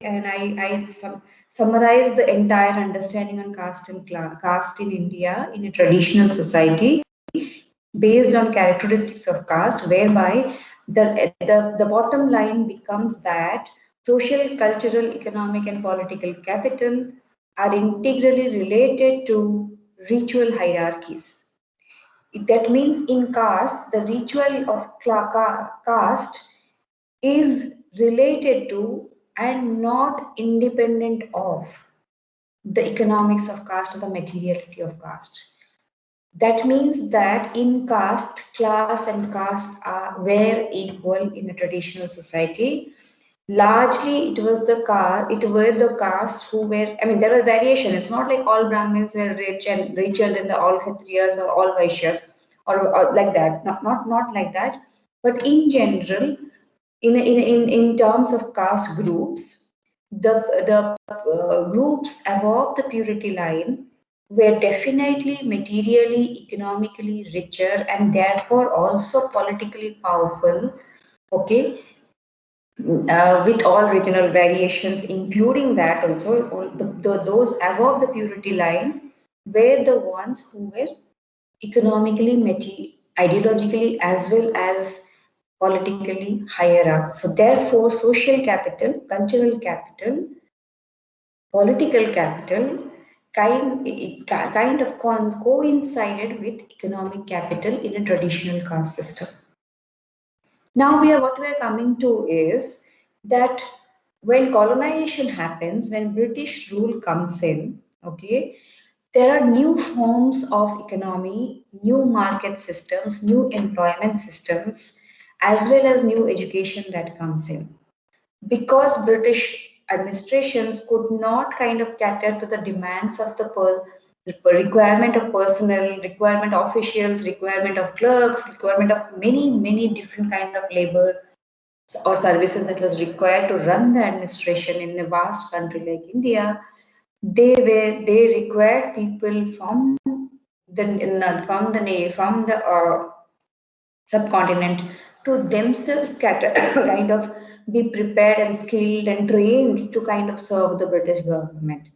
and I summarize the entire understanding on caste and caste in India in a traditional society based on characteristics of caste, whereby the bottom line becomes that social, cultural, economic, and political capital are integrally related to ritual hierarchies. That means in caste, the ritual of caste is related to and not independent of the economics of caste or the materiality of caste. That means that in caste, class and caste were equal in a traditional society. Largely, it was it were the castes who were. I mean, there were variations. It's not like all Brahmins were rich and richer than the all Kshatriyas or all Vaishyas or like that. Not like that. But in general, in terms of caste groups, the groups above the purity line were definitely materially, economically richer and therefore also politically powerful. Okay, with all regional variations, including that also, those above the purity line were the ones who were economically, ideologically, as well as politically higher up. So, therefore, social capital, cultural capital, political capital kind of coincided with economic capital in a traditional caste system. Now what we are coming to is that when colonization happens, when British rule comes in, okay, there are new forms of economy, new market systems, new employment systems, as well as new education that comes in. Because British administrations could not kind of cater to the demands of the requirement of personnel, requirement of officials, requirement of clerks, requirement of many different kind of labor or services that was required to run the administration in a vast country like India. They required people from the subcontinent to themselves scatter kind of be prepared and skilled and trained to kind of serve the British government.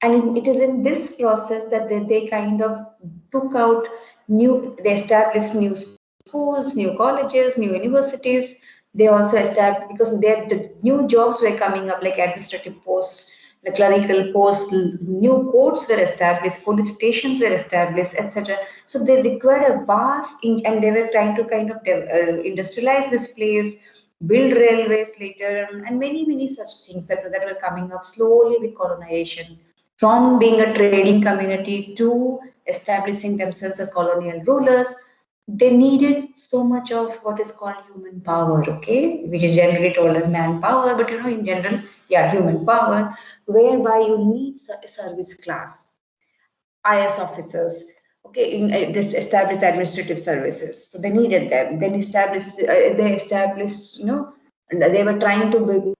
And it is in this process that they kind of took out they established new schools, new colleges, new universities. They also established, because the new jobs were coming up like administrative posts, the clerical posts, new courts were established, police stations were established, etc. So they required a and they were trying to kind of industrialize this place, build railways later, and many such things that were coming up slowly with colonization, from being a trading community to establishing themselves as colonial rulers. They needed so much of what is called human power, okay, which is generally told as manpower, but in general, yeah, human power, whereby you need a service class, IS officers, okay, in this established administrative services. So they needed them. Then they established, and they were trying to build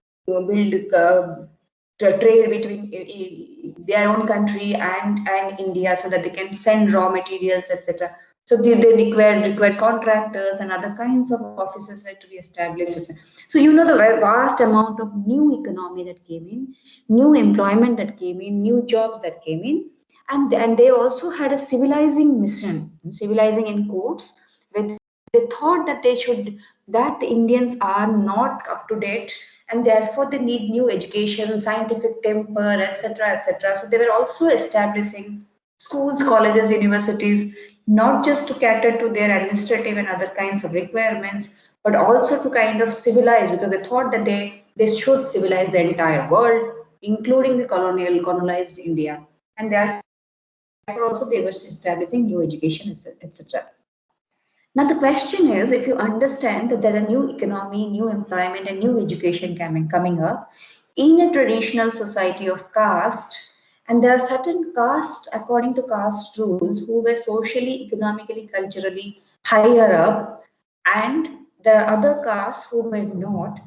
trade between their own country and India, so that they can send raw materials, etc. So they required contractors and other kinds of offices were to be established. So the vast amount of new economy that came in, new employment that came in, new jobs that came in, and they also had a civilizing mission, civilizing in quotes, where they thought that that the Indians are not up to date, and therefore they need new education, scientific temper, etc., etc. So they were also establishing schools, colleges, universities, not just to cater to their administrative and other kinds of requirements, but also to kind of civilize, because they thought that they should civilize the entire world, including the colonized India. And therefore also they were establishing new education, etc. Now the question is, if you understand that there are new economy, new employment, and new education coming up in a traditional society of caste, and there are certain castes according to caste rules who were socially, economically, culturally higher up, and there are other castes who were not.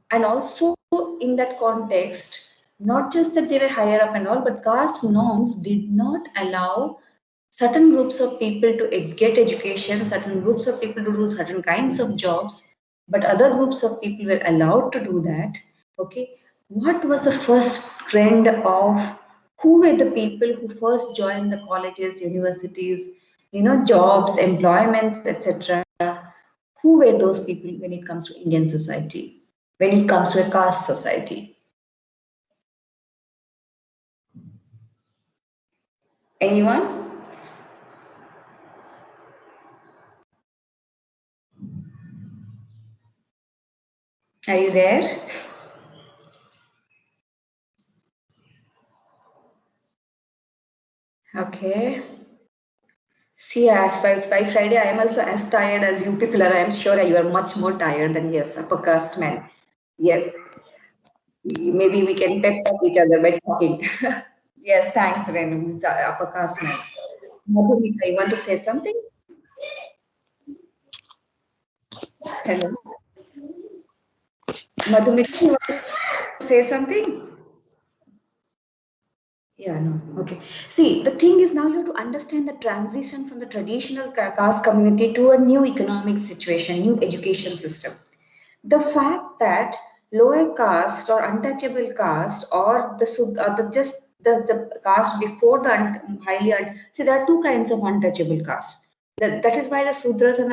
And also in that context, not just that they were higher up and all, but caste norms did not allow certain groups of people to get education, certain groups of people to do certain kinds of jobs, but other groups of people were allowed to do that. Okay, what was the first trend of who were the people who first joined the colleges, universities, jobs, employments, etc. Who were those people when it comes to Indian society, when it comes to a caste society? Anyone? Are you there? Okay. See, by Friday, I am also as tired as you people are. I am sure you are much more tired than yes, upper caste men. Yes, maybe we can pep up each other by talking. Yes, thanks, Renu. It's upper caste man. Madhumika, you want to say something? Hello, Madhumika, you want to say something? Yeah, no. Okay. See, the thing is now you have to understand the transition from the traditional caste community to a new economic situation, new education system. The fact that lower caste or untouchable caste or the caste before the see there are two kinds of untouchable caste. That is why the Sudras and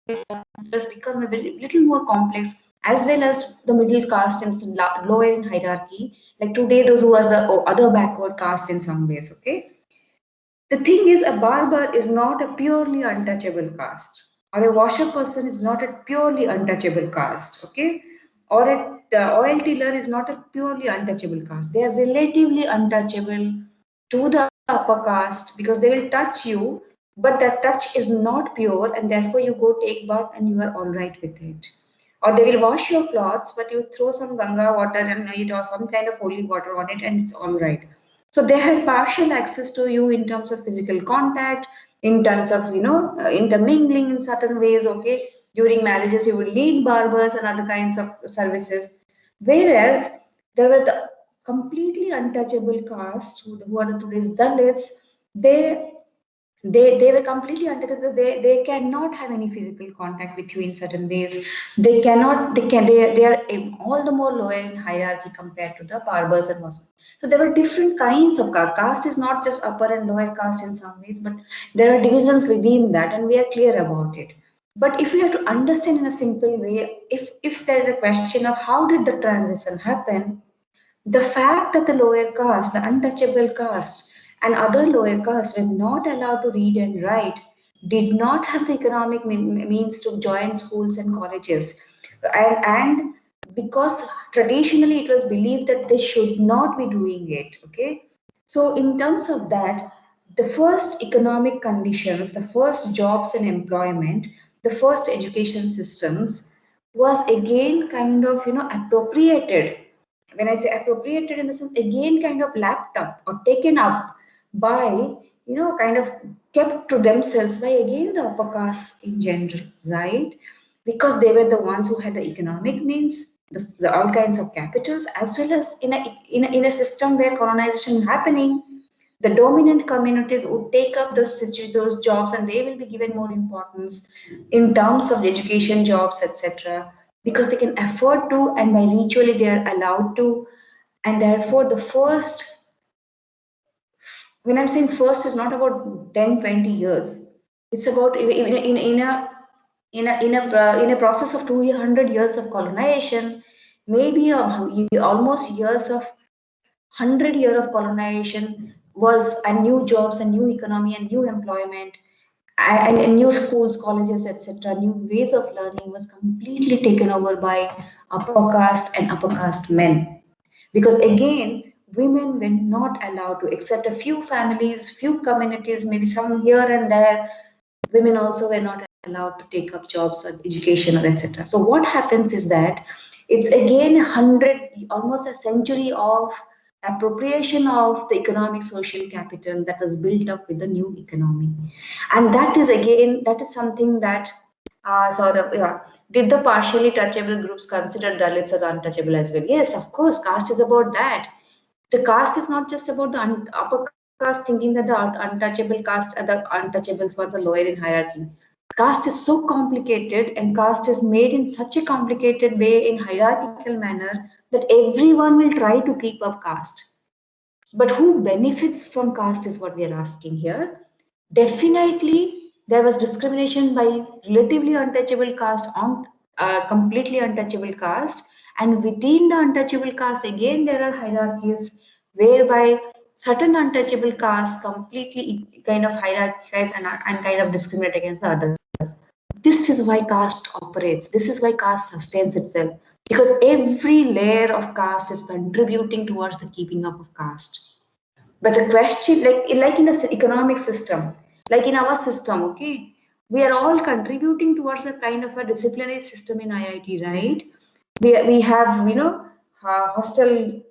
the Adhyas become a little more complex, as well as the middle caste and lower in hierarchy. Like today, those who are the other backward caste in some ways. Okay, the thing is, a barber is not a purely untouchable caste, or a washer person is not a purely untouchable caste, okay? Or a oil tiller is not a purely untouchable caste. They are relatively untouchable to the upper caste because they will touch you, but that touch is not pure, and therefore you go take bath and you are all right with it. Or they will wash your clothes, but you throw some Ganga water and it or some kind of holy water on it, and it's all right. So they have partial access to you in terms of physical contact, in terms of intermingling in certain ways. Okay, during marriages you will need barbers and other kinds of services, whereas there were the completely untouchable caste who are today's Dalits. They they were completely untouchable. They cannot have any physical contact with you in certain ways. They cannot they are all the more lower in hierarchy compared to the barbers and Muslims. So there were different kinds of caste. Caste is not just upper and lower caste in some ways, but there are divisions within that, and we are clear about it. But if we have to understand in a simple way, if there is a question of how did the transition happen, the fact that the lower caste, the untouchable caste, and other lower castes were not allowed to read and write, did not have the economic means to join schools and colleges. And because traditionally it was believed that they should not be doing it, okay? So, in terms of that, the first economic conditions, the first jobs and employment, the first education systems was again kind of appropriated. When I say appropriated in the sense again kind of lapped up or taken up by kind of kept to themselves by again the upper caste in general, right? Because they were the ones who had the economic means, all kinds of capitals, as well as in a system where colonization is happening, the dominant communities would take up those jobs and they will be given more importance in terms of education jobs, etc., because they can afford to and by ritually they are allowed to. And therefore the first, when I'm saying first, is not about 10, 20 years. It's about in a process of 200 years of colonization, maybe almost years of 100 year of colonization was and new jobs and new economy and new employment and new schools, colleges, etc., new ways of learning was completely taken over by upper caste and upper caste men. Because again, women were not allowed to, except a few families, few communities, maybe some here and there, women also were not allowed to take up jobs or education or etc. So what happens is that it's again 100, almost a century of appropriation of the economic social capital that was built up with the new economy. And that is again, that is something that sort of, yeah. Did the partially touchable groups consider Dalits as untouchable as well? Yes, of course, caste is about that. The caste is not just about the upper caste thinking that the untouchable caste are the untouchables ones are lower in hierarchy. Caste is so complicated, and caste is made in such a complicated way in hierarchical manner that everyone will try to keep up caste. But who benefits from caste is what we are asking here. Definitely, there was discrimination by relatively untouchable caste on completely untouchable caste, and within the untouchable caste, again there are hierarchies whereby certain untouchable castes completely kind of hierarchize and kind of discriminate against the others. This is why caste operates. This is why caste sustains itself, because every layer of caste is contributing towards the keeping up of caste. But the question, like in an economic system, like in our system, okay, we are all contributing towards a kind of a disciplinary system in IIT, right? We have, hostel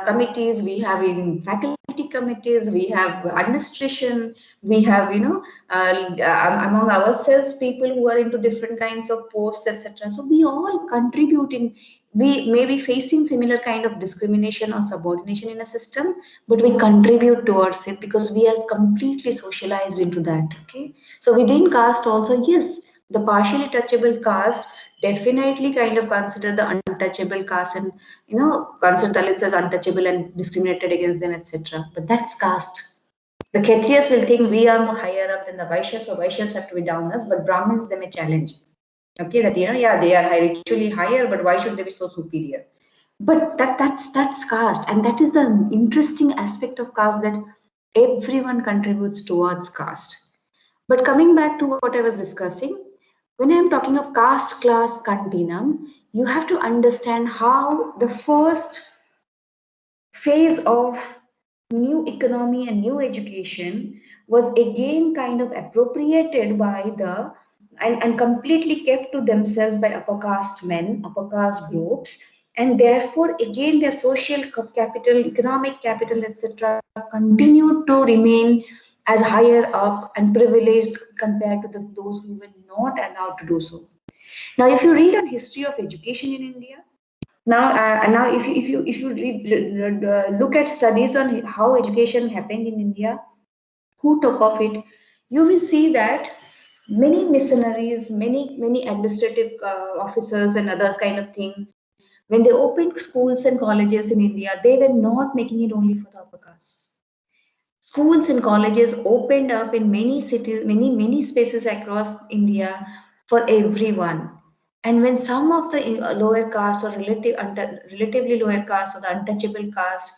committees, we have in faculty committees, we have administration, we have, among ourselves, people who are into different kinds of posts, etc. So we all contribute in, we may be facing similar kind of discrimination or subordination in a system, but we contribute towards it because we are completely socialized into that, okay? So within caste also, yes, the partially touchable caste definitely kind of consider the untouchable caste and consider Dalits as untouchable and discriminated against them, etc. But that's caste. The Kshatriyas will think we are more higher up than the Vaishyas, so Vaishyas have to be down us, but Brahmins they may challenge. Okay, that yeah, they are ritually higher, but why should they be so superior? But that's caste, and that is the interesting aspect of caste, that everyone contributes towards caste. But coming back to what I was discussing, when I'm talking of caste class continuum, you have to understand how the first phase of new economy and new education was again kind of appropriated by the and completely kept to themselves by upper caste men, upper caste groups, and therefore again their social capital, economic capital, etc., continued to remain as higher up and privileged compared to those who were not allowed to do so. Now, if you read on history of education in India, now if you look at studies on how education happened in India, who took off it, you will see that many missionaries, many administrative officers and others kind of thing, when they opened schools and colleges in India, they were not making it only for the upper castes. Schools and colleges opened up in many cities, many spaces across India for everyone. And when some of the lower caste or relatively lower caste or the untouchable caste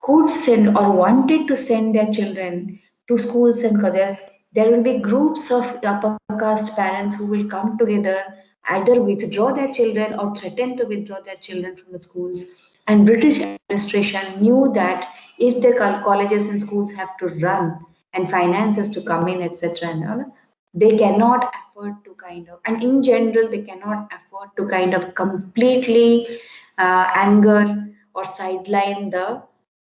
could send or wanted to send their children to schools and colleges, there will be groups of upper caste parents who will come together, either withdraw their children or threaten to withdraw their children from the schools. And British administration knew that if their colleges and schools have to run and finances to come in, etc., and all, they cannot afford to kind of, and in general, they cannot afford to kind of completely anger or sideline the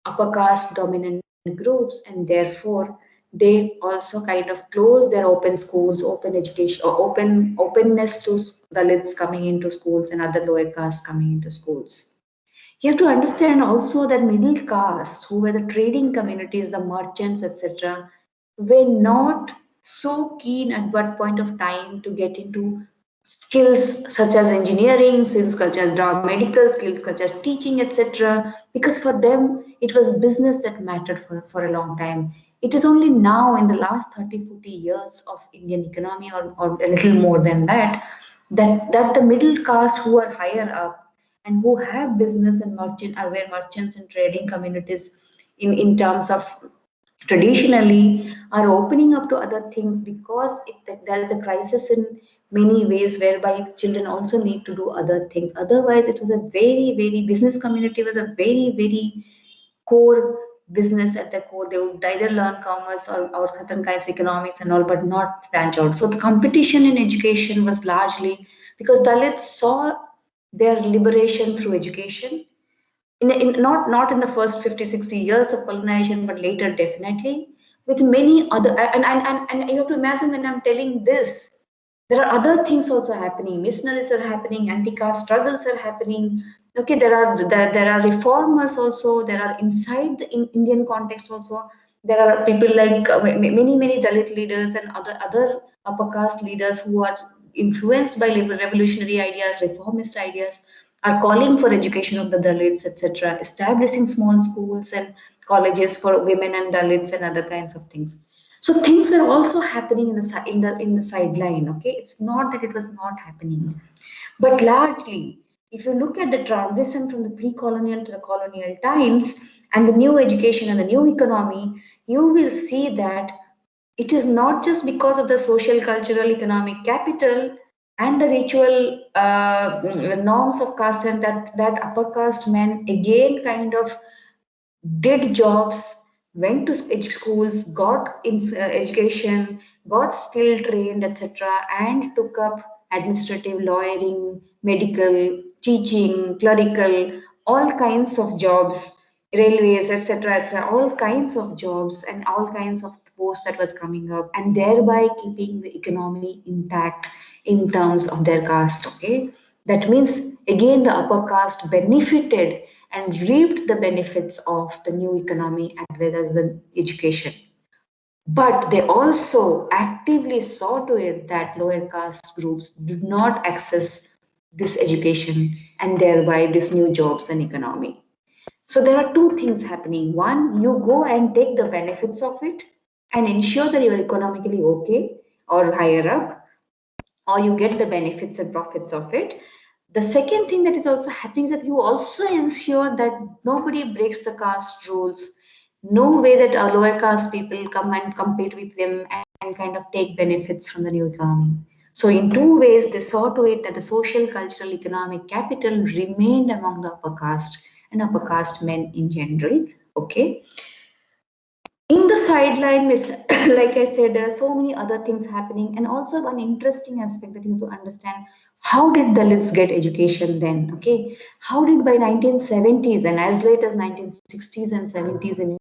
upper caste dominant groups, and therefore they also kind of close their open schools, open education, or openness to Dalits coming into schools and other lower castes coming into schools. You have to understand also that middle caste, who were the trading communities, the merchants, etc., were not so keen at that point of time to get into skills such as engineering, skills such as medical skills, such as teaching, etc., because for them it was business that mattered for a long time. It is only now in the last 30, 40 years of Indian economy, or a little more than that, that the middle caste who are higher up and who have business and merchant are where merchants and trading communities in terms of traditionally are opening up to other things, because there is a crisis in many ways whereby children also need to do other things. Otherwise it was a very business community was a very core business at the core. They would either learn commerce or certain kinds of economics and all, but not branch out. So the competition in education was largely because Dalits saw their liberation through education. Not in the first 50, 60 years of colonization, but later definitely. With many other, and you have to imagine when I'm telling this, there are other things also happening. Missionaries are happening, anti-caste struggles are happening. Okay, there are reformers also. There are inside the Indian context also. There are people like many Dalit leaders and other upper caste leaders who are influenced by revolutionary ideas, reformist ideas, are calling for education of the Dalits, etc., establishing small schools and colleges for women and Dalits and other kinds of things. So things are also happening in the sideline. Okay, it's not that it was not happening, but largely, if you look at the transition from the pre-colonial to the colonial times and the new education and the new economy, you will see that it is not just because of the social, cultural, economic capital and the ritual norms of caste, and that upper caste men again kind of did jobs, went to schools, got education, got skill trained, etc., and took up administrative, lawyering, medical, teaching, clerical, all kinds of jobs, railways, etc., etc., all kinds of jobs and all kinds of posts that was coming up, and thereby keeping the economy intact in terms of their caste. Okay, that means again the upper caste benefited and reaped the benefits of the new economy as well as the education. But they also actively saw to it that lower caste groups did not access this education and thereby these new jobs and economy. So there are two things happening. One, you go and take the benefits of it and ensure that you're economically okay or higher up, or you get the benefits and profits of it. The second thing that is also happening is that you also ensure that nobody breaks the caste rules. No way that our lower caste people come and compete with them and kind of take benefits from the new economy. So in two ways, they saw to it that the social, cultural, economic capital remained among the upper caste and upper caste men in general. Okay. In the sideline, like I said, there are so many other things happening, and also one interesting aspect that you have to understand: how did Dalits get education then? Okay, how did by 1970s and as late as 1960s and 70s in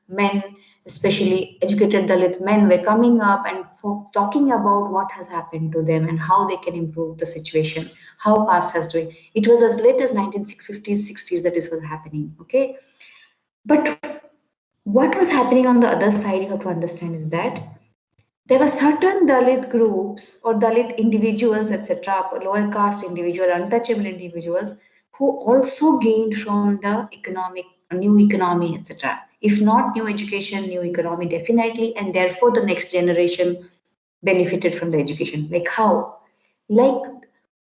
men, especially educated Dalit men, were coming up and talking about what has happened to them and how they can improve the situation, how past has doing. It was as late as 1950s, 60s that this was happening. Okay, but what was happening on the other side, you have to understand, is that there were certain Dalit groups or Dalit individuals, etc., lower caste individuals, untouchable individuals, who also gained from the new economy, etc. If not new education, new economy, definitely, and therefore the next generation benefited from the education. Like how? Like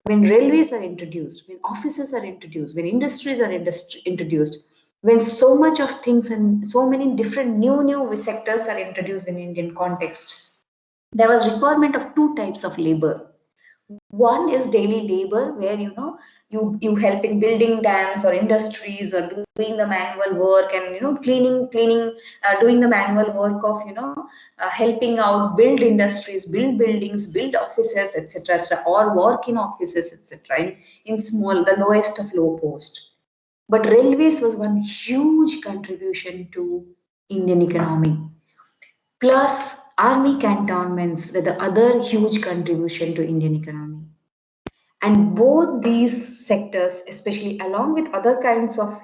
when railways are introduced, when offices are introduced, when industries are introduced, when so much of things and so many different new sectors are introduced in Indian context, there was requirement of two types of labor. One is daily labor, where you help in building dams or industries or doing the manual work, and cleaning, doing the manual work of helping out, build industries, build buildings, build offices, etc., or work in offices, etc., in small, the lowest of low post. But railways was one huge contribution to Indian economy. Plus, army cantonments were the other huge contribution to Indian economy. And both these sectors, especially along with other kinds of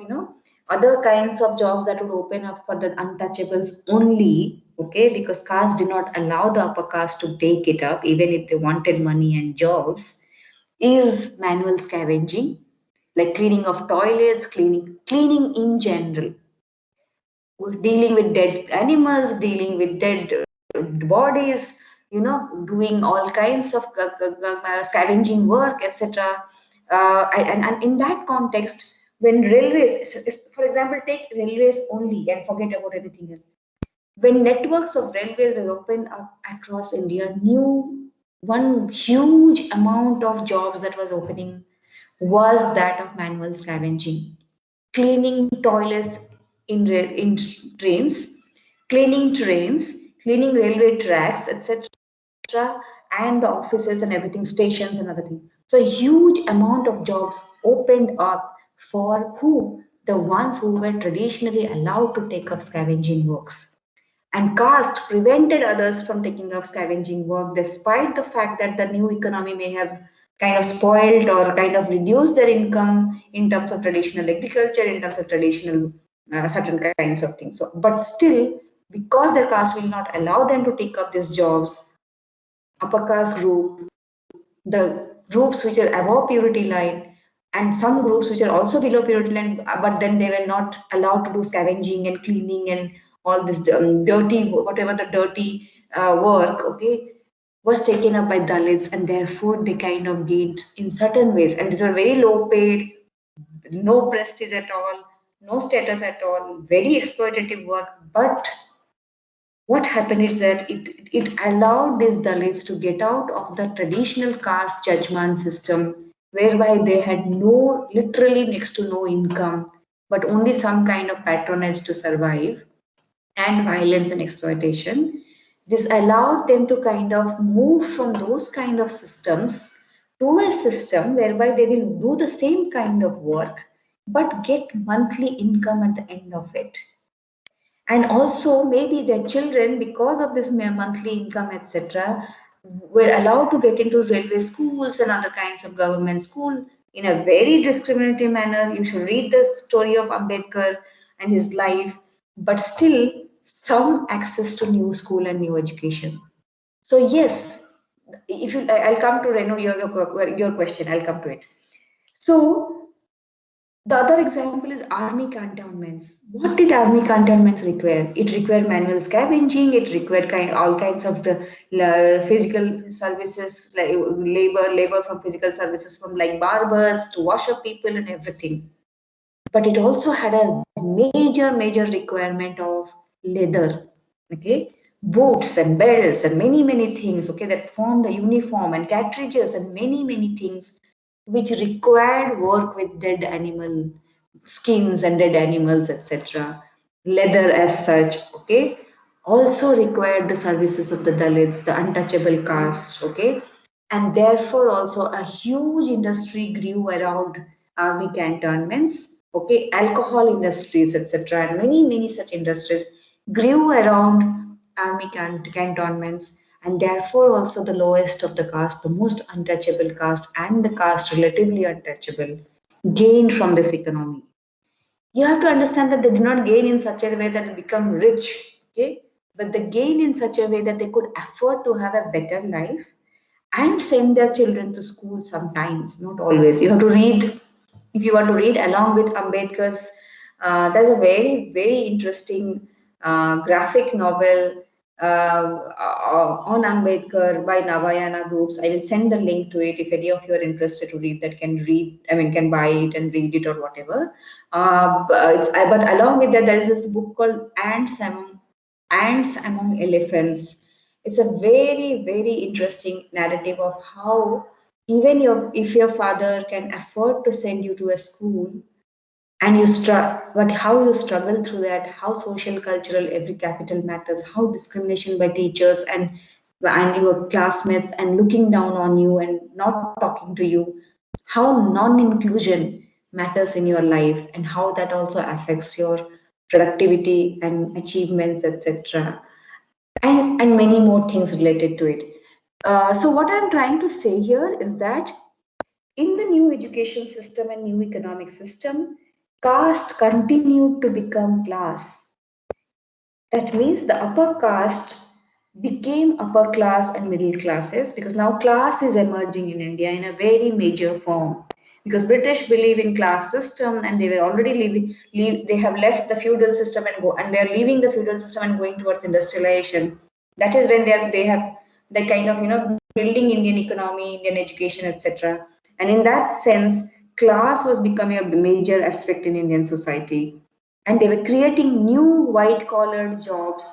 jobs that would open up for the untouchables only, okay, because caste did not allow the upper caste to take it up, even if they wanted money and jobs, is manual scavenging, like cleaning of toilets, cleaning in general, dealing with dead animals, dealing with dead bodies, doing all kinds of scavenging work, etc. And in that context, when railways, for example, take railways only and forget about anything else. When networks of railways were opened up across India, new one huge amount of jobs that was opening was that of manual scavenging, cleaning toilets in trains, cleaning railway tracks, etc., and the offices and everything, stations and other things. So a huge amount of jobs opened up for who? The ones who were traditionally allowed to take up scavenging works. And caste prevented others from taking up scavenging work, despite the fact that the new economy may have kind of spoiled or kind of reduced their income in terms of traditional agriculture, in terms of traditional certain kinds of things. So, but still, because their caste will not allow them to take up these jobs, upper caste group, the groups which are above purity line, and some groups which are also below purity line, but then they were not allowed to do scavenging and cleaning and all this dirty, whatever the dirty work, okay, was taken up by Dalits, and therefore they kind of gained in certain ways. And these are very low paid, no prestige at all, no status at all, very exploitative work. But what happened is that it allowed these Dalits to get out of the traditional caste judgment system, whereby they had no, literally next to no income, but only some kind of patronage to survive, and violence and exploitation. This allowed them to kind of move from those kind of systems to a system whereby they will do the same kind of work but get monthly income at the end of it. And also maybe their children, because of this monthly income, etc., were allowed to get into railway schools and other kinds of government school in a very discriminatory manner. You should read the story of Ambedkar and his life, but still some access to new school and new education. So yes, if you, I'll come to Renu, your question. I'll come to it. So the other example is army cantonments. What did army cantonments require? It required manual scavenging. It required all kinds of the physical services, like labor from physical services, from like barbers to wash up people and everything. But it also had a major requirement of leather. Okay, boots and belts and many things. Okay, that form the uniform and cartridges and many things which required work with dead animal skins and dead animals, etc. Leather as such, okay, also required the services of the Dalits, the untouchable caste, okay, and therefore also a huge industry grew around army cantonments, okay, alcohol industries, etc., and many such industries grew around army cantonments, and therefore also the lowest of the caste, the most untouchable caste, and the caste relatively untouchable gained from this economy. You have to understand that they did not gain in such a way that they become rich, okay, but they gain in such a way that they could afford to have a better life and send their children to school sometimes, not always. You have to read, if you want to read along with Ambedkar's, there's a very interesting graphic novel on Ambedkar by Navayana Groups. I will send the link to it if any of you are interested to read that, can read, I mean, can buy it and read it or whatever. But along with that, there is this book called Ants Among Elephants. It's a very interesting narrative of how even if your father can afford to send you to a school, and you but how you struggle through that, how social cultural every capital matters, how discrimination by teachers and your classmates and looking down on you and not talking to you, how non-inclusion matters in your life, and how that also affects your productivity and achievements, etc., and many more things related to it. So what I'm trying to say here is that in the new education system and new economic system, caste continued to become class. That means the upper caste became upper class and middle classes, because now class is emerging in India in a very major form. Because British believe in class system, and they were already they have left the feudal system and they are leaving the feudal system and going towards industrialization. That is when they have the kind of building Indian economy, Indian education, etc. And in that sense, class was becoming a major aspect in Indian society, and they were creating new white collar jobs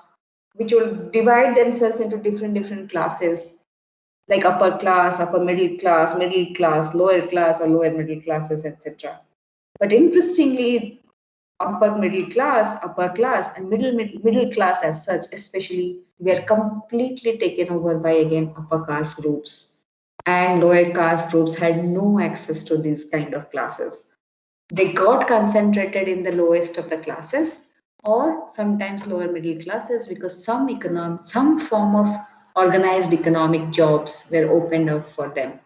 which will divide themselves into different classes, like upper class, middle class, lower or lower middle classes, etc. But interestingly, upper class and middle class as such especially were completely taken over by again upper caste groups, and lower caste groups had no access to these kind of classes. They got concentrated in the lowest of the classes, or sometimes lower middle classes, because some form of organized economic jobs were opened up for them.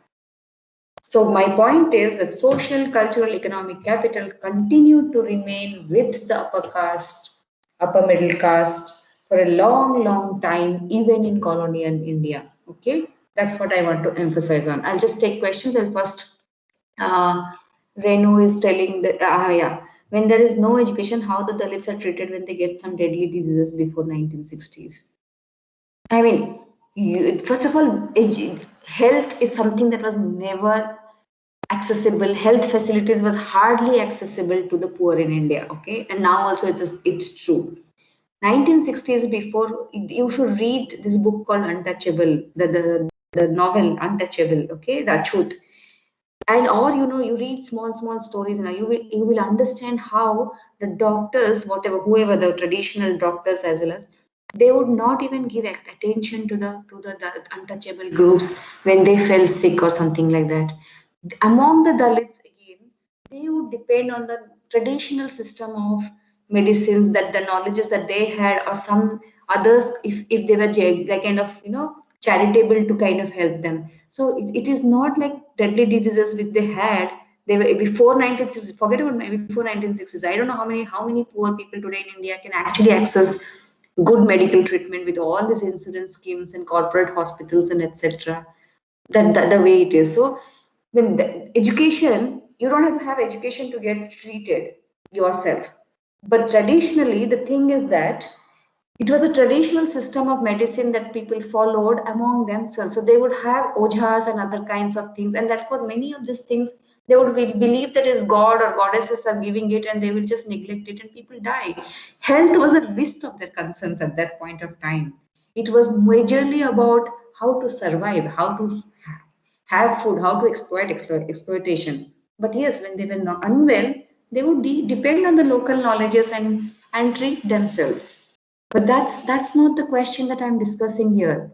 So my point is that social, cultural, economic capital continued to remain with the upper caste, upper middle caste for a long, long time, even in colonial India. Okay, that's what I want to emphasize on. I'll just take questions. I'll first. Uh, Renu is telling that yeah, when there is no education, how the Dalits are treated when they get some deadly diseases before 1960s. I mean, first of all, health is something that was never accessible. Health facilities was hardly accessible to the poor in India. Okay, and now also it's true. 1960s before, you should read this book called Untouchable, the novel Untouchable. Okay, the truth. And or you read small stories, and you will understand how the doctors, whatever, whoever the traditional doctors as well as, they would not even give attention to the untouchable groups when they fell sick or something like that. Among the Dalits again, they would depend on the traditional system of medicines, that the knowledges that they had, or some others, if they were like kind of charitable to kind of help them. So it is not like deadly diseases which they had. They were before 1960s. Forget about before 1960s. I don't know how many poor people today in India can actually access good medical treatment with all these insurance schemes and corporate hospitals and etc. That the way it is. So when the education, you don't have to have education to get treated yourself. But traditionally, the thing is that it was a traditional system of medicine that people followed among themselves. So they would have ojhas and other kinds of things, and that for many of these things, they would believe that is God or goddesses are giving it, and they will just neglect it, and people die. Health was a list of their concerns at that point of time. It was majorly about how to survive, how to have food, how to exploitation. But yes, when they were not unwell, they would depend on the local knowledges and treat themselves. But that's not the question that I'm discussing here.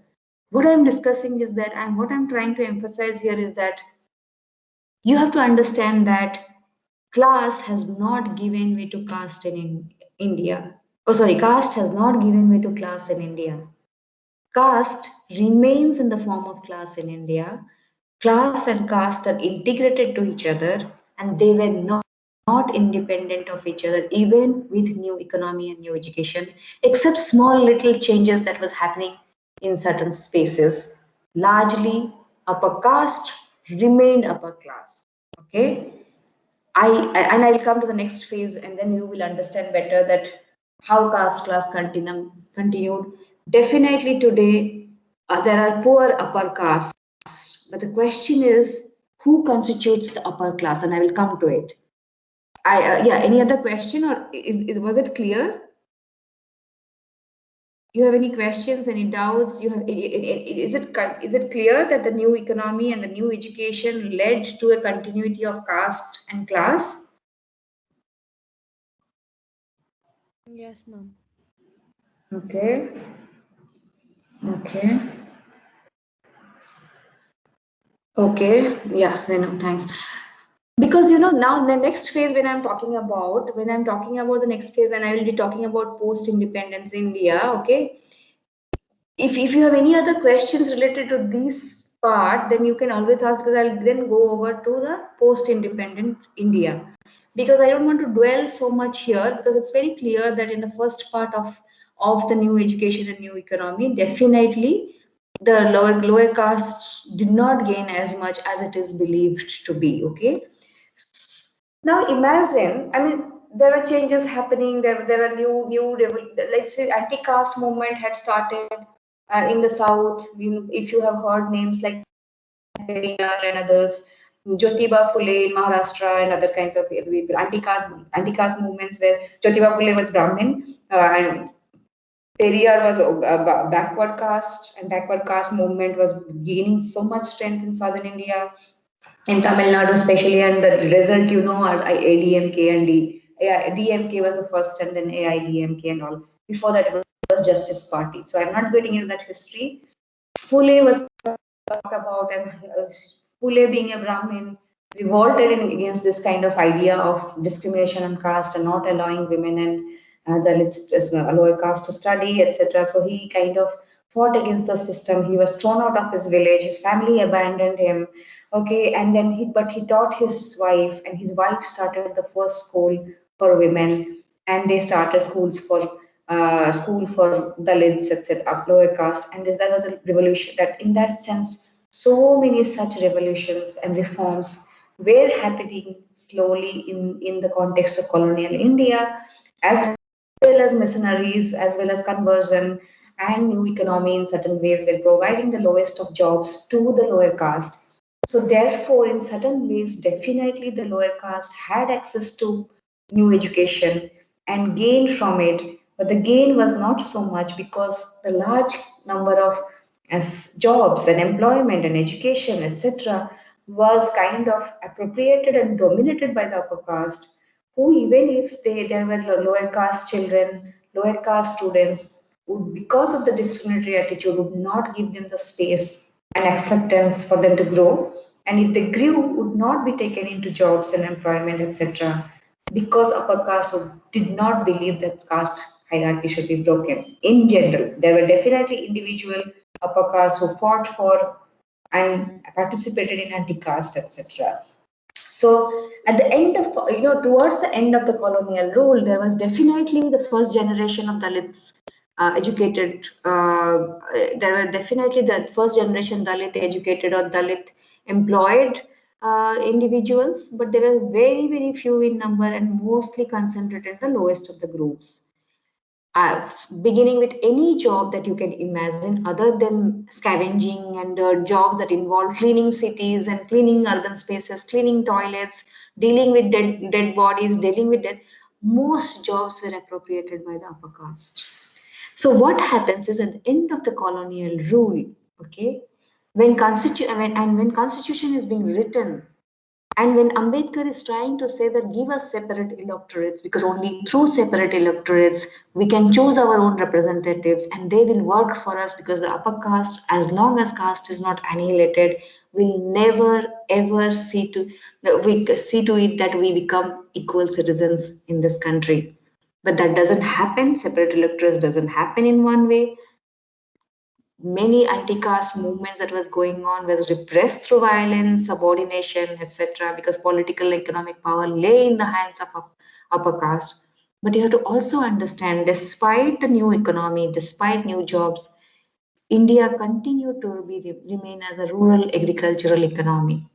What I'm discussing is that, and what I'm trying to emphasize here is that you have to understand that class has not given way to caste in India. Oh, sorry, caste has not given way to class in India. Caste remains in the form of class in India. Class and caste are integrated to each other, and they were not independent of each other, even with new economy and new education, except small little changes that was happening in certain spaces. Largely, upper caste remained upper class. Okay, and I'll come to the next phase, and then you will understand better that how caste class continued. Definitely today, there are poor upper caste, but the question is who constitutes the upper class, and I will come to it. Yeah. Any other question, or was it clear? You have any questions, any doubts? You have, is it clear that the new economy and the new education led to a continuity of caste and class? Yes, ma'am. Okay. Okay. Okay. Yeah, Renu, thanks. Because now the next phase, when I'm talking about the next phase, and I will be talking about post-independence India. Okay. If you have any other questions related to this part, then you can always ask, because I'll then go over to the post-independent India. Because I don't want to dwell so much here, because it's very clear that in the first part of the new education and new economy, definitely the lower caste did not gain as much as it is believed to be. Okay. Now imagine, I mean, there are changes happening. There are let's say, anti-caste movement had started in the south. If you have heard names like Periyar and others, Jyotiba Phule in Maharashtra and other kinds of people, anti-caste movements where Jyotiba Phule was Brahmin and Periyar was a backward caste, and backward caste movement was gaining so much strength in southern India, in Tamil Nadu especially, and the result are ADMK and DMK was the first, and then AIDMK and all. Before that, it was Justice Party. So I'm not getting into that history. Phule was talked about, and Phule being a Brahmin revolted against this kind of idea of discrimination on caste and not allowing women and the lower caste to study, etc. So he kind of fought against the system. He was thrown out of his village. His family abandoned him. Okay, and then he taught his wife, and his wife started the first school for women, and they started school for Dalits, etc., of lower caste. And that was a revolution. That in that sense, so many such revolutions and reforms were happening slowly in the context of colonial India, as well as missionaries, as well as conversion and new economy in certain ways were providing the lowest of jobs to the lower caste. So therefore, in certain ways, definitely the lower caste had access to new education and gained from it. But the gain was not so much because the large number of jobs and employment and education, etc., was kind of appropriated and dominated by the upper caste, who even if there were lower caste children, lower caste students, would, because of the discriminatory attitude, would not give them the space and acceptance for them to grow. And if they grew, would not be taken into jobs and employment, etc. Because upper caste did not believe that caste hierarchy should be broken. In general, there were definitely individual upper caste who fought for and participated in anti-caste, etc. So at the end of, towards the end of the colonial rule, there was definitely the first generation of Dalits educated. There were definitely the first generation Dalit educated or Dalit employed individuals, but they were very, very few in number and mostly concentrated in the lowest of the groups, beginning with any job that you can imagine other than scavenging and jobs that involve cleaning cities and cleaning urban spaces, cleaning toilets, dealing with dead bodies, dealing with dead. Most jobs were appropriated by the upper caste. So what happens is at the end of the colonial rule, okay, when constitution is being written, and when Ambedkar is trying to say that give us separate electorates, because only through separate electorates we can choose our own representatives and they will work for us, because the upper caste, as long as caste is not annihilated, will never ever see to it that we become equal citizens in this country. But that doesn't happen. Separate electorates doesn't happen in one way. Many anti-caste movements that was going on was repressed through violence, subordination, etc., because political and economic power lay in the hands of upper caste. But you have to also understand, despite the new economy, despite new jobs, India continued to remain as a rural agricultural economy.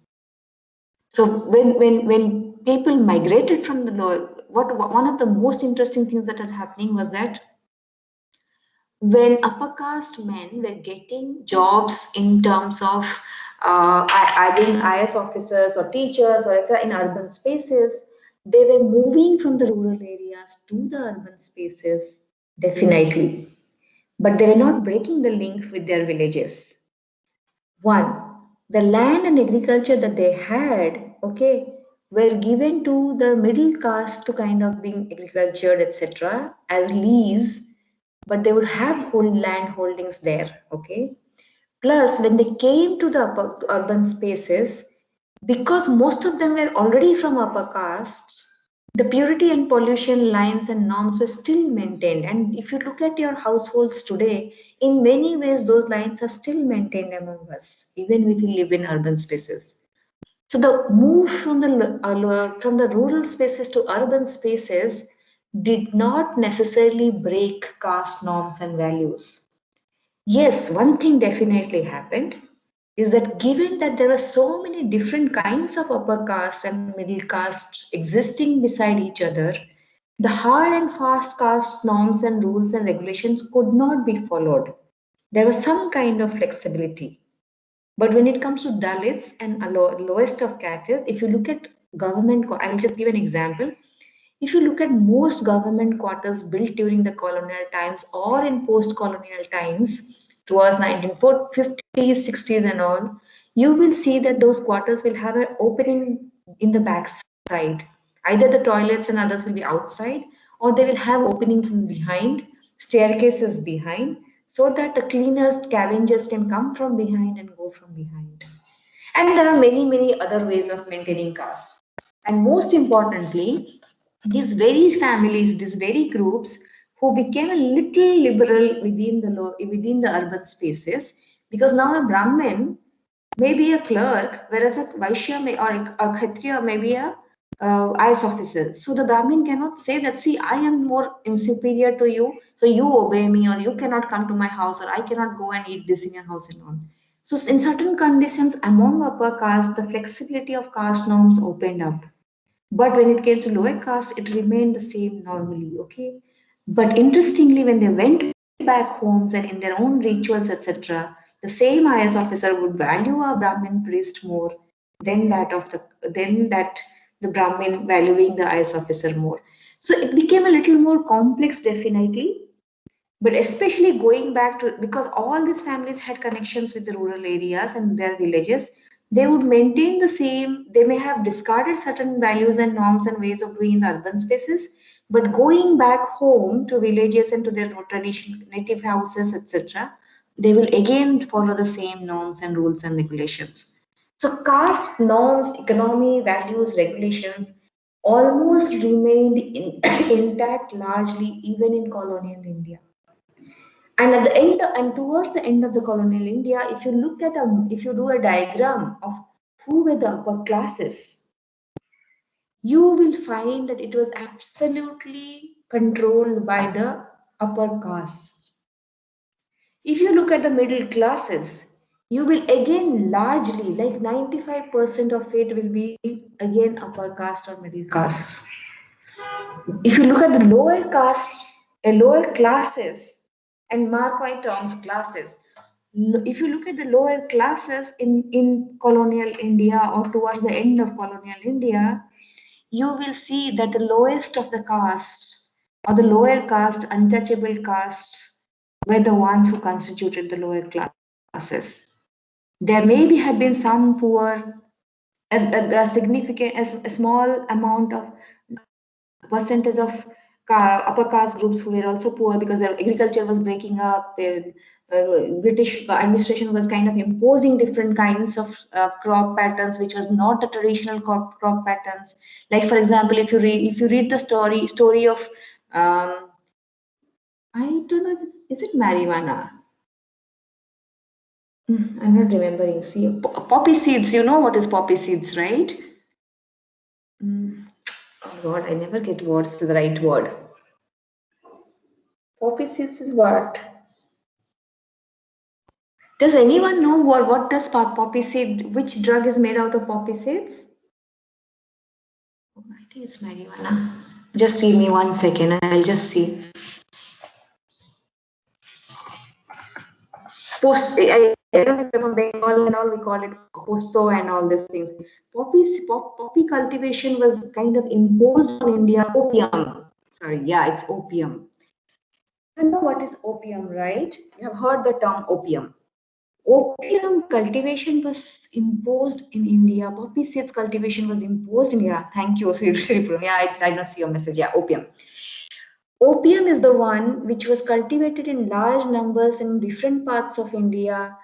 So when people migrated from the lower, one of the most interesting things that was happening was that when upper caste men were getting jobs in terms of adding IS officers or teachers or etc. in urban spaces, they were moving from the rural areas to the urban spaces, definitely. But they were not breaking the link with their villages. One, the land and agriculture that they had, okay, were given to the middle caste to kind of being agricultured, etc., as lease, but they would have whole land holdings there, okay. Plus, when they came to the urban spaces, because most of them were already from upper castes, the purity and pollution lines and norms were still maintained. And if you look at your households today, in many ways, those lines are still maintained among us, even if we live in urban spaces. So the move from the rural spaces to urban spaces did not necessarily break caste norms and values. Yes, one thing definitely happened is that given that there were so many different kinds of upper caste and middle caste existing beside each other, the hard and fast caste norms and rules and regulations could not be followed. There was some kind of flexibility. But when it comes to Dalits and lowest of castes, if you look at I will just give an example. If you look at most government quarters built during the colonial times or in post-colonial times, towards 1950s, 60s and all, you will see that those quarters will have an opening in the back side. Either the toilets and others will be outside, or they will have openings in behind, staircases behind, so that the cleaners, scavengers can come from behind and go from behind. And there are many, many other ways of maintaining caste. And most importantly, these very families, these very groups who became a little liberal within the urban spaces, because now a Brahmin may be a clerk, whereas a Vaishya or a Kshatriya may be a IS officer. So the Brahmin cannot say that, see, I am more superior to you, so you obey me, or you cannot come to my house, or I cannot go and eat this in your house and all. So in certain conditions among upper caste, the flexibility of caste norms opened up. But when it came to lower caste, it remained the same normally, okay? But interestingly, when they went back homes and in their own rituals, etc., the same IS officer would value a Brahmin priest more than that the Brahmin valuing the IS officer more. So it became a little more complex, definitely, but especially going back to, because all these families had connections with the rural areas and their villages, they would maintain the same. They may have discarded certain values and norms and ways of doing in the urban spaces, but going back home to villages and to their tradition native houses, etc., they will again follow the same norms and rules and regulations. So caste norms, economy, values, regulations almost remained intact largely even in colonial India. And at the end, and towards the end of the colonial India, if you look at if you do a diagram of who were the upper classes, you will find that it was absolutely controlled by the upper caste. If you look at the middle classes, you will again largely, like 95% of it will be again upper caste or middle caste. If you look at the lower caste, lower classes, and mark my terms, classes. If you look at the lower classes in colonial India or towards the end of colonial India, you will see that the lowest of the castes or the lower caste, untouchable castes, were the ones who constituted the lower classes. There maybe had been some poor, a significant, a small amount of percentage of upper caste groups who were also poor because their agriculture was breaking up. British administration was kind of imposing different kinds of crop patterns, which was not the traditional crop patterns. Like for example, if you read the story of I don't know if is it marijuana. I'm not remembering. See, poppy seeds. You know what is poppy seeds, right? Mm, oh God, I never get what's the right word. Poppy seeds is what? Does anyone know what does poppy seed? Which drug is made out of poppy seeds? Oh, I think it's marijuana. Just give me 1 second. I'll just see. I don't know if from Bengal and all we call it posto and all these things. Poppy cultivation was kind of imposed on India. Opium. Sorry, yeah, it's opium. You know what is opium, right? You have heard the term opium. Opium cultivation was imposed in India. Poppy seeds cultivation was imposed in India. Thank you, Sri. Yeah, I not see your message. Yeah, opium. Opium is the one which was cultivated in large numbers in different parts of India,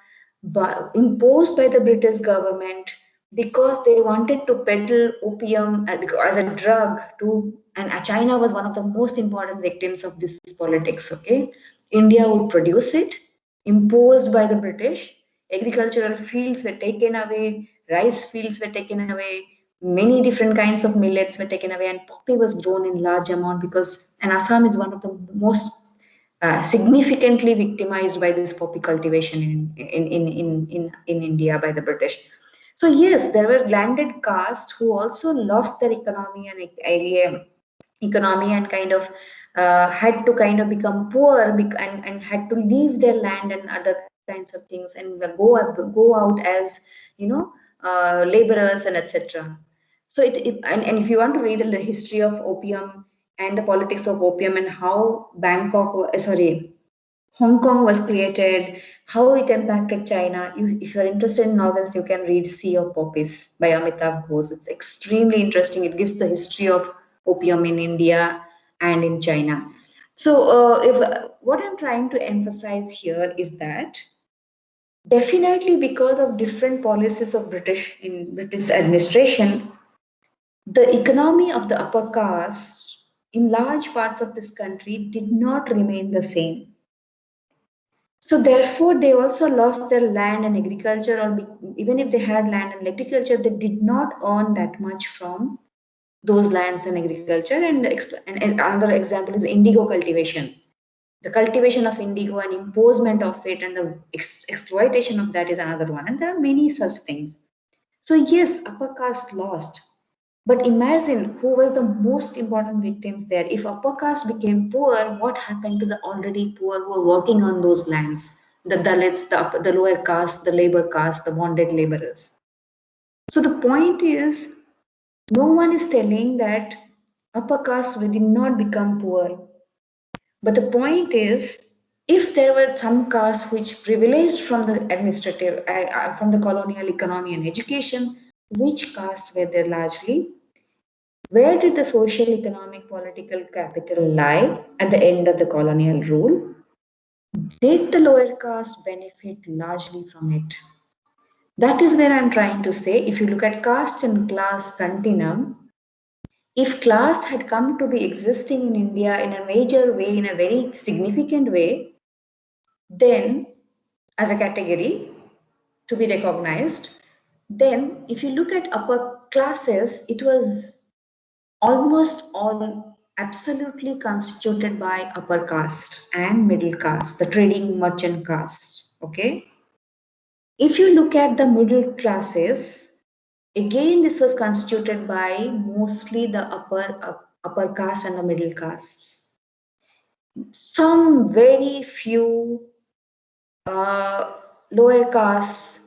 imposed by the British government because they wanted to peddle opium as a drug to, and China was one of the most important victims of this politics. Okay, India would produce it, imposed by the British. Agricultural fields were taken away, rice fields were taken away, many different kinds of millets were taken away, and poppy was grown in large amount because, and Assam is one of the most significantly victimized by this poppy cultivation in India by the British. So yes, there were landed castes who also lost their economy and kind of had to kind of become poor and had to leave their land and other kinds of things and go out as, you know, laborers and etc. So and if you want to read the history of opium and the politics of opium and how Hong Kong was created, how it impacted China. If you're interested in novels, you can read Sea of Poppies by Amitav Ghosh. It's extremely interesting. It gives the history of opium in India and in China. So, what I'm trying to emphasize here is that definitely because of different policies of British administration, the economy of the upper caste in large parts of this country did not remain the same. So therefore, they also lost their land and agriculture, or even if they had land and agriculture, they did not earn that much from those lands and agriculture. And another example is indigo cultivation. The cultivation of indigo and imposement of it and the exploitation of that is another one. And there are many such things. So yes, upper caste lost. But imagine who was the most important victims there. If upper caste became poor, what happened to the already poor who were working on those lands? The Dalits, the lower caste, the labor caste, the bonded laborers. So the point is, no one is telling that upper caste did not become poor. But the point is, if there were some castes which privileged from the administrative, from the colonial economy and education, which castes were there largely? Where did the social, economic, political capital lie at the end of the colonial rule? Did the lower caste benefit largely from it? That is where I'm trying to say, if you look at caste and class continuum, if class had come to be existing in India in a major way, in a very significant way, then as a category to be recognized, then if you look at upper classes, it was almost all absolutely constituted by upper caste and middle caste, the trading merchant caste. Okay. If you look at the middle classes, again this was constituted by mostly the upper caste and the middle castes. Some very few lower castes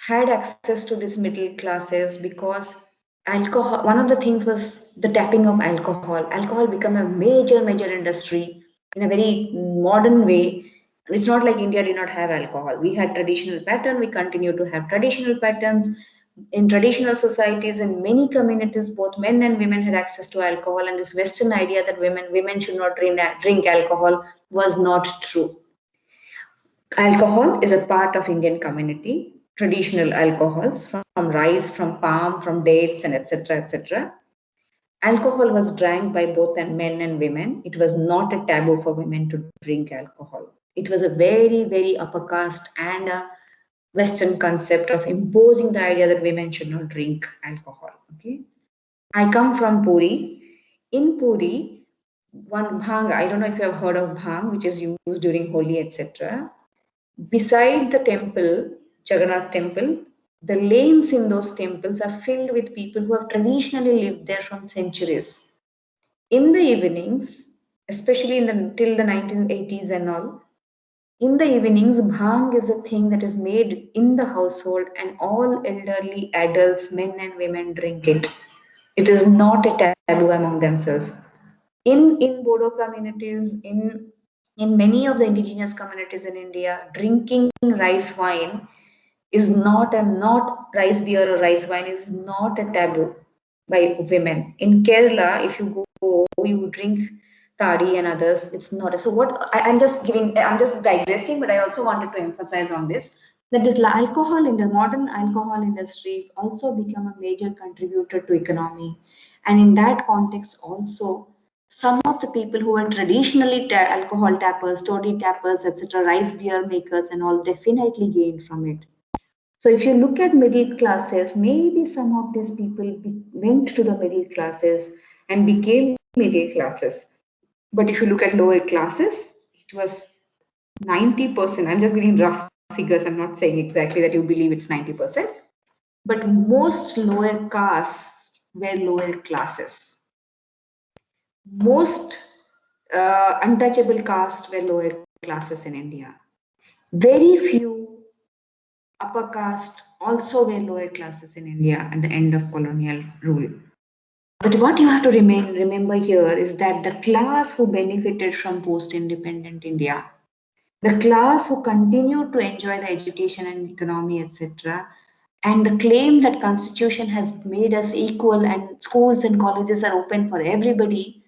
had access to these middle classes because alcohol, one of the things was the tapping of alcohol became a major industry in a very modern way. It's not like India did not have alcohol. We had traditional pattern, we continue to have traditional patterns. In traditional societies, in many communities, both men and women had access to alcohol, and this western idea that women should not drink alcohol was not true. Alcohol is a part of Indian community, traditional alcohols from rice, from palm, from dates, and etc. etc. Alcohol was drank by both men and women. It was not a taboo for women to drink alcohol. It was a very upper caste and a Western concept of imposing the idea that women should not drink alcohol. Okay, I come from Puri. In Puri, one bhang, I don't know if you have heard of bhang, which is used during Holi, etc. Beside the temple, Jagannath temple, the lanes in those temples are filled with people who have traditionally lived there from centuries. In the evenings, especially till the 1980s and all, in the evenings, bhang is a thing that is made in the household, and all elderly adults, men and women, drink it. It is not a taboo among themselves. In Bodo communities, in many of the indigenous communities in India, drinking rice wine is not rice beer or rice wine is not a taboo by women. In Kerala, if you go, you drink tadi and others. It's not. So what I'm just digressing, but I also wanted to emphasize on this that this alcohol in the modern alcohol industry also become a major contributor to economy, and in that context also some of the people who were traditionally alcohol tappers, toddy tappers, etc., rice beer makers, and all definitely gained from it. So if you look at middle classes, maybe some of these people went to the middle classes and became middle classes. But if you look at lower classes, it was 90%. I'm just giving rough figures. I'm not saying exactly that you believe it's 90%. But most lower castes were lower classes. Most untouchable castes were lower classes in India. Very few upper caste also were lower classes in India at the end of colonial rule. But what you have to remember here is that the class who benefited from post-independent India, the class who continued to enjoy the education and economy, etc., and the claim that constitution has made us equal and schools and colleges are open for everybody,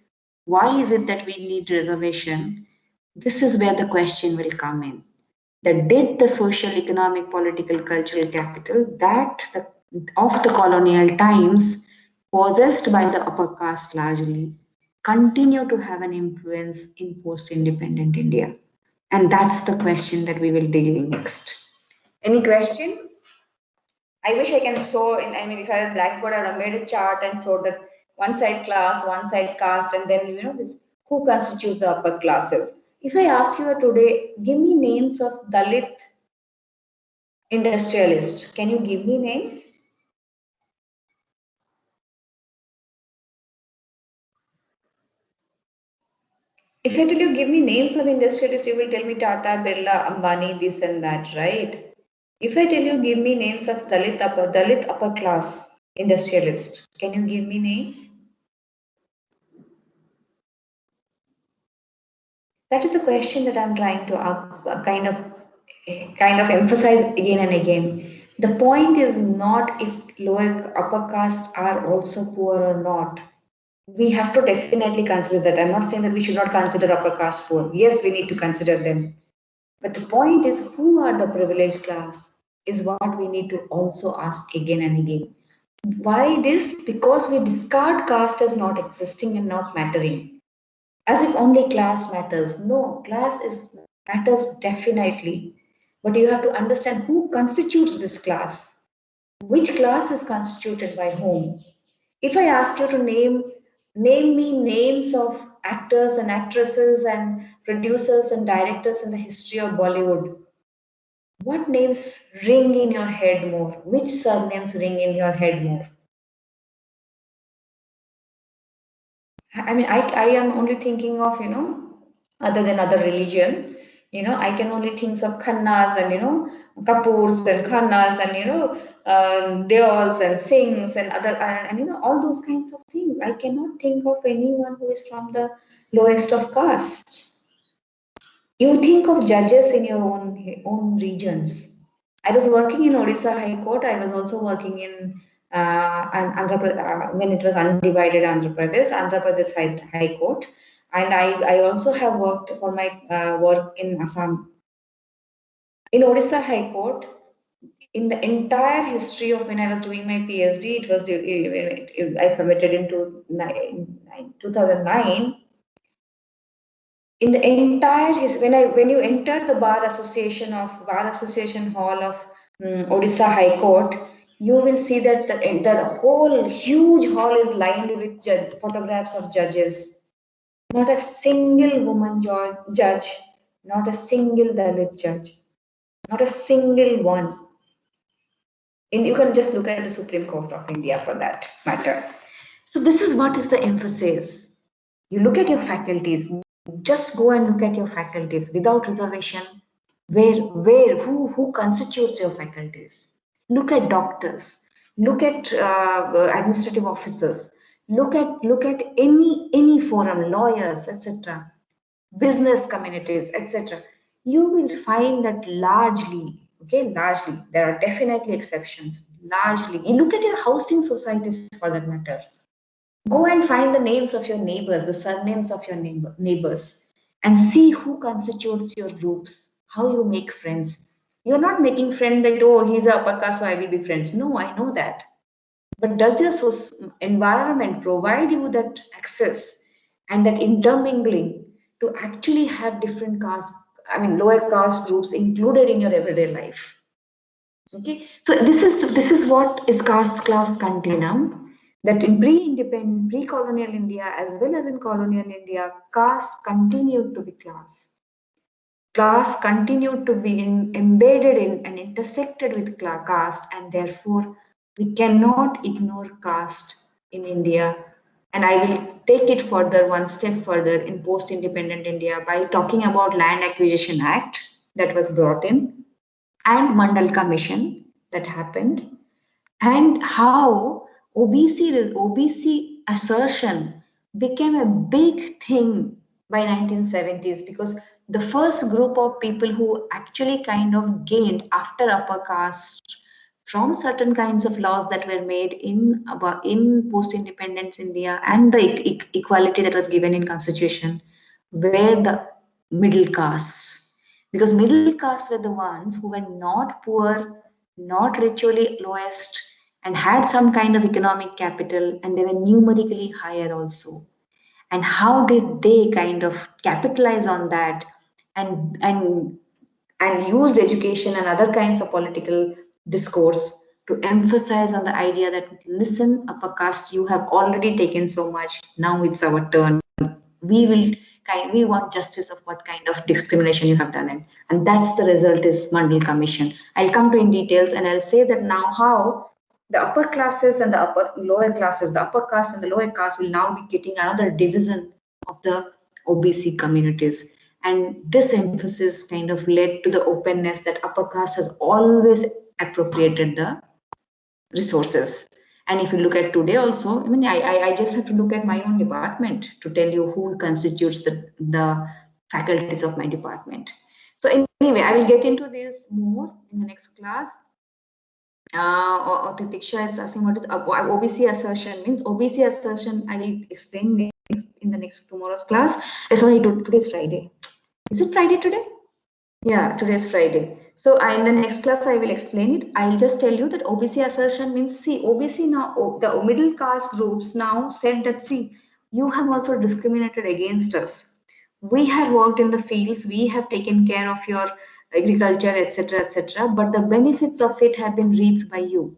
why is it that we need reservation? This is where the question will come in. That did the social, economic, political, cultural capital of the colonial times possessed by the upper caste largely, continue to have an influence in post-independent India? And that's the question that we will deal next. Any question? I wish I can show in, I mean, if I had a blackboard, I would have made a chart and showed that one side class, one side caste, and then, this, who constitutes the upper classes. If I ask you today, give me names of Dalit industrialists. Can you give me names? If I tell you, give me names of industrialists, you will tell me Tata, Birla, Ambani, this and that, right? If I tell you, give me names of Dalit upper class industrialists, can you give me names? That is a question that I'm trying to kind of emphasize again and again. The point is not if lower upper castes are also poor or not. We have to definitely consider that. I'm not saying that we should not consider upper caste poor. Yes, we need to consider them. But the point is, who are the privileged class is what we need to also ask again and again. Why this? Because we discard caste as not existing and not mattering, as if only class matters. No, matters definitely, but you have to understand who constitutes this class. Which class is constituted by whom? If I ask you to name me names of actors and actresses and producers and directors in the history of Bollywood, what names ring in your head more? Which surnames ring in your head more? I mean, I am only thinking of, other than other religion, I can only think of Khannas and, Kapoors and Khannas and, Deols and Singhs and other, and, all those kinds of things. I cannot think of anyone who is from the lowest of castes. You think of judges in your own regions. I was working in Odisha High Court. I was also working in when it was undivided Andhra Pradesh High Court, and I also have worked for my work in Assam. In Odisha High Court, in the entire history of when I was doing my PhD, I committed into 2009. In the entire when you enter the bar association hall of Odisha High Court, you will see that the whole huge hall is lined with photographs of judges. Not a single woman judge, not a single Dalit judge, not a single one. And you can just look at the Supreme Court of India for that matter. So this is what is the emphasis. You look at your faculties. Just go and look at your faculties without reservation. Who constitutes your faculties? Look at doctors. Look at administrative officers. Look at any forum, lawyers, etc., business communities, etc. You will find that largely, there are definitely exceptions. Largely, you look at your housing societies for that matter. Go and find the names of your neighbors, the surnames of your neighbors, and see who constitutes your groups, how you make friends. You're not making friends that, oh, he's a upper caste, so I will be friends. No, I know that. But does your environment provide you that access and that intermingling to actually have different caste, lower caste groups included in your everyday life? Okay, so this is what is caste class continuum, that in pre-independent, pre-colonial India as well as in colonial India, caste continued to be class. Class continued to be embedded in and intersected with caste, and therefore we cannot ignore caste in India. And I will take it further, one step further in post-independent India by talking about Land Acquisition Act that was brought in and Mandal Commission that happened, and how OBC assertion became a big thing by 1970s, because the first group of people who actually kind of gained after upper caste from certain kinds of laws that were made in post-independence India and the equality that was given in constitution were the middle castes, because middle castes were the ones who were not poor, not ritually lowest, and had some kind of economic capital, and they were numerically higher also. and how did they kind of capitalize on that and used education and other kinds of political discourse to emphasize on the idea that, listen, upper caste, you have already taken so much, now it's our turn. We want justice of what kind of discrimination you have done it. And that's the result is Mandal Commission. I'll come to in details and I'll say that now how the upper classes and the lower classes, the upper caste and the lower caste will now be getting another division of the OBC communities. And this emphasis kind of led to the openness that upper caste has always appropriated the resources. And if you look at today also, I mean, I just have to look at my own department to tell you who constitutes the faculties of my department. So anyway, I will get into this more in the next class. Or Tiksha is asking what is OBC assertion means. OBC assertion, I will explain next, in the next tomorrow's class. Sorry, today's Friday. Is it Friday today? Yeah, today's Friday. So in the next class, I will explain it. I'll just tell you that OBC assertion means, see, OBC now, the middle caste groups now said that, see, you have also discriminated against us. We have worked in the fields, we have taken care of your agriculture, etc., but the benefits of it have been reaped by you.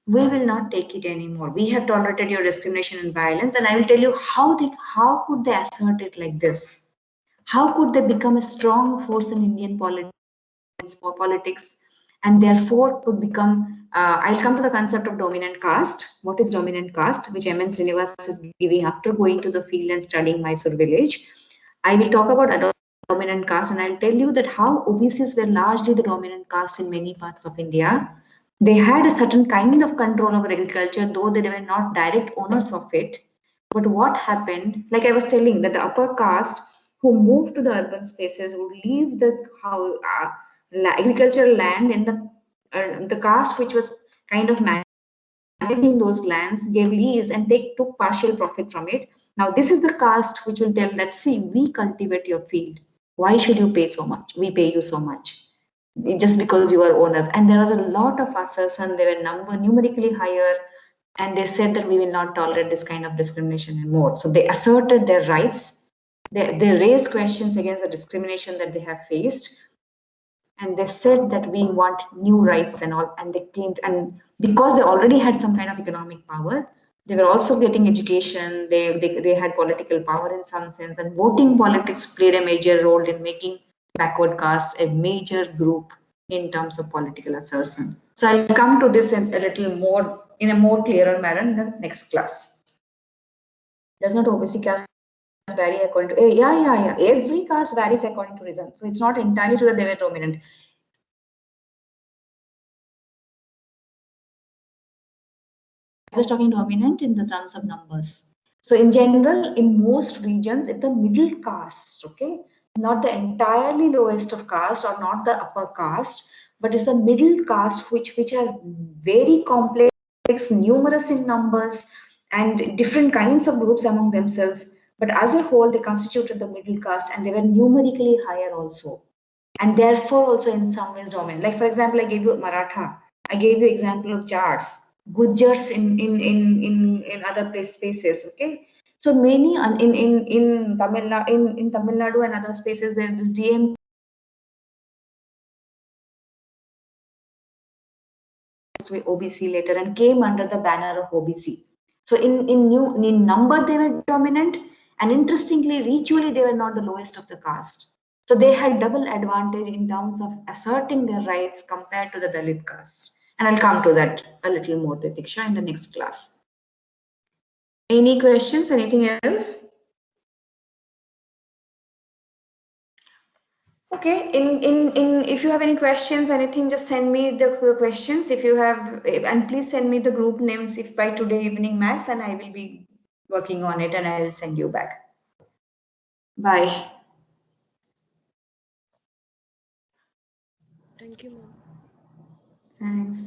We will not take it anymore. We have tolerated your discrimination and violence, and I will tell you how could they assert it like this? How could they become a strong force in Indian politics, and therefore could become, I'll come to the concept of dominant caste. What is dominant caste, which M.N. Srinivas is giving after going to the field and studying Mysore village. I will talk about a dominant caste, and I'll tell you that how OBCs were largely the dominant caste in many parts of India. They had a certain kind of control over agriculture, though they were not direct owners of it. But what happened, like I was telling, that the upper caste who moved to the urban spaces would leave the agricultural land in the caste which was kind of managing those lands gave lease and they took partial profit from it. Now this is the caste which will tell that, see, we cultivate your field. Why should you pay so much? We pay you so much just because you are owners. And there was a lot of assertion. They were numerically higher, and they said that we will not tolerate this kind of discrimination anymore. So they asserted their rights. They raised questions against the discrimination that they have faced, and they said that we want new rights and all. And they claimed, and because they already had some kind of economic power, they were also getting education. They had political power in some sense, and voting politics played a major role in making backward castes a major group in terms of political assertion. So I'll come to this in a little more, in a more clearer manner in the next class. Does not OBC caste vary according to, yeah. Every caste varies according to reason. So it's not entirely true that they were dominant. I was talking dominant in the terms of numbers. So in general, in most regions, it's the middle caste, okay? Not the entirely lowest of caste or not the upper caste, but it's the middle caste which are very complex, numerous in numbers, and different kinds of groups among themselves. But as a whole, they constituted the middle caste, and they were numerically higher also. And therefore also in some ways dominant. Like for example, I gave you Maratha, I gave you example of Jats, Gujars in other spaces. Okay, so many in Tamil Nadu and other spaces there this DM OBC later and came under the banner of OBC. So in number they were dominant, and interestingly, ritually they were not the lowest of the caste. So they had double advantage in terms of asserting their rights compared to the Dalit caste. And I'll come to that a little more, Titiksha, in the next class. Any questions? Anything else? Okay, in if you have any questions, anything, just send me the questions. If you have, and please send me the group names if by today evening max, and I will be working on it and I will send you back. Bye. Thank you, ma'am. Thanks.